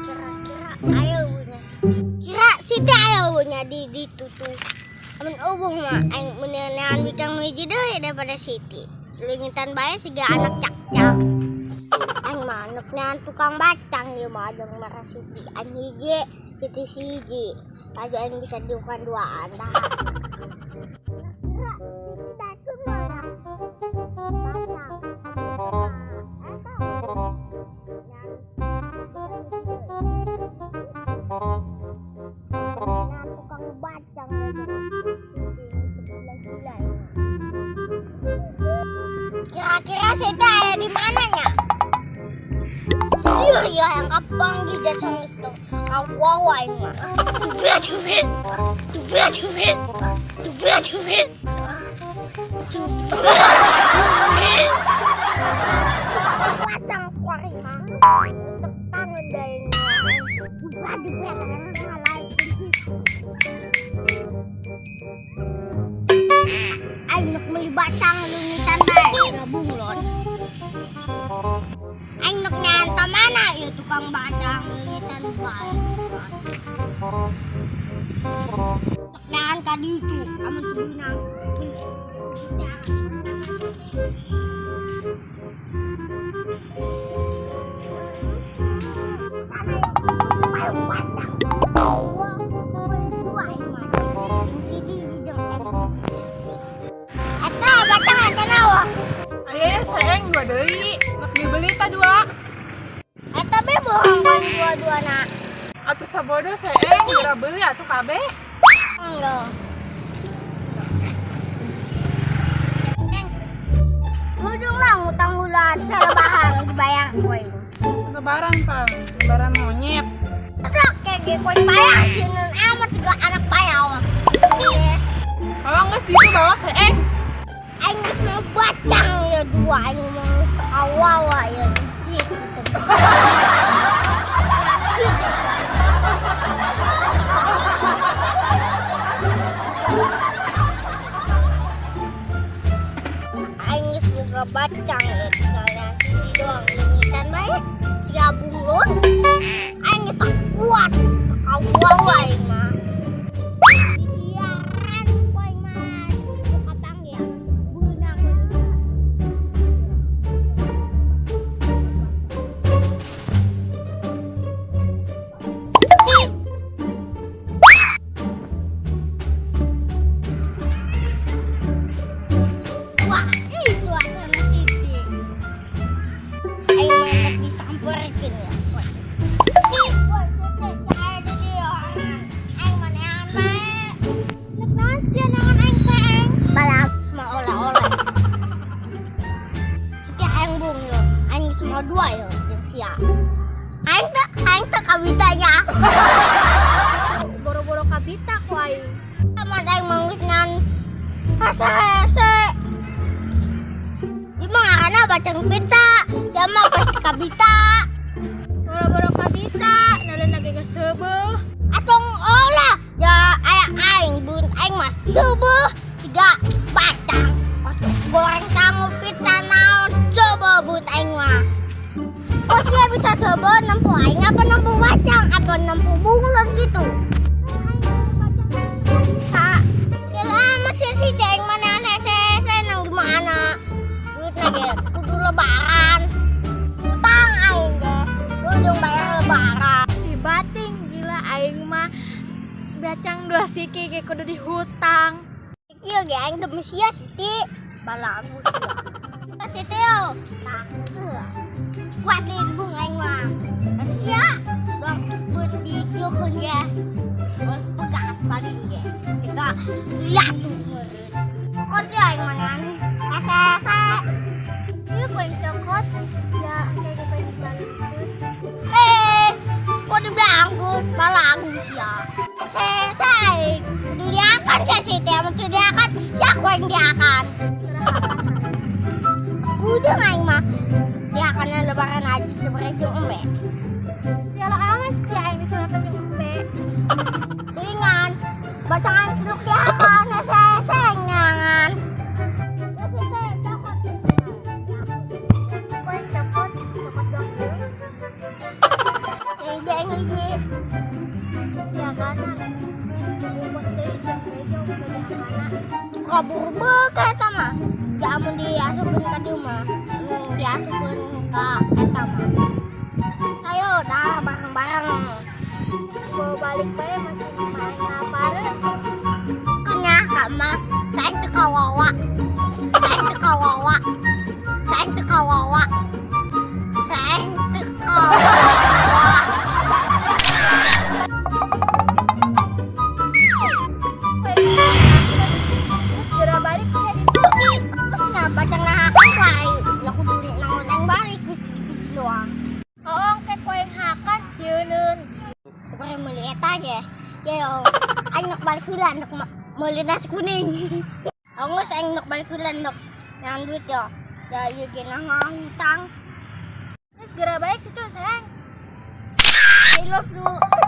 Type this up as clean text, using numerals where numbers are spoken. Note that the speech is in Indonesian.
Kira-kira ayahunya. Kira Siti ayahunya di tutu. Amun ubung mah aing meneunaan bikang hiji deui daripada Siti. Leungitan bae siga anak cak-cak. Aing mah neuknean tukang bacang ieu mah jeung marah Siti. Aing hiji, Siti siji. Tadi aing bisa diukan duaan tah. Kira Siti datang marah. Kira-kira Siti ada di mananya? Iya yang kapang di jasa itu kawawa ini mah. Tubir. Patang kuari mah. Tekan udah ini. Dubir halai. Aing nuk meuli batang leungitan bae bunglon. Aing nuk nyanta mana ieu tukang batang leungitan bae. Nuk nyaan ka ditu amun tuduna. Sayang dua deui, nak dibeli ta dua. Eta be bohong kan dua-duana. Atuh sabodo sayang geura beuli atuh kabeh. Enggak. Udung lah ngutang bulan lebaran dibayar koin. Lebaran pang, lebaran monyet. Terus kayak koin bayar sieun amat juga anak bayar. Kalau geus ditu bawa sayang. Aing geus mau bacang ya dua aing mau kawawa ya di situ. Aing geus boga bacang ya saya di doang leungitan bae siga bunglon. Aing geus tak kuat kawawa aing mah. Semua dua ya yang sia. Aing teh kabitanya. Boro-boro kabita ku aing. Sama aing mangusnan hese-hese. Di mana bacang pita sama pasti kabita. Boro-boro kabita naleun lagi geus seubeuh. Atong olah ya aya aing bun aing mah seubeuh tiga bacang. Goreng kamu pita naon coba bun aing mah. Kok dia bisa coba nempuh aing apa nempuh bacang apa nempuh bunglon gitu. Kak, ya lama sih aing mana hese-hese nang gimana. Duit lagi kudu lebaran. Utang aing deh. Kudu bayar lebaran. Di bating gila aing mah bacang dua siki ge kudu dihutang. Iki ge aing teu sia Siti. Balamu sia. Siti yo. Nah, kuatin bung aing mah. Sia. Dong buat dikieukeun ge. Pegat paling ge. Kita lihat tuh meureun. Kok dia aing manan? Hese-hese. Ieu koin cokot ya kayak koin balik. Kok diberangkut balamu sia. Hese-hese aing. Kudu diakan sia Siti, amun teu diakan sia ku aing diakan. Kudu aing mah. Diakan lebaran aja sebenarnya jeung embe. Segala awas ya aing disuruh ke embe. Ringan. Bacangan truk diakan hese-hese nangan. Koin cokot dong. aja yang hiji. Ya kana. Bos deui jeung tejo ke diakana. Kabur beuh eta mah. Jamun diasupkeun ka dieu mah. Diasupkeun ka eta mah. Ayo dah bareng-bareng. Bawa balik bae masih main ngapareun. Kunyah kama saeng teu kawawa. Saeng teu kawawa. Saeng teu kawawa. Saeng teu kawawa. Terus geura balik saya di Terus ngapa cenah hakan wae. Lah kudu nang balik geus hiji doang. Oong teh koeng hakan sieunun. Kumaha meuli eta ge. Ya aing nok balik heula nok meuli nasi kuning. Geus aing nok balik heula nok ngan duit yo. Ya ieu ge nah ngutang. Terus geura balik situ sayang. I love you.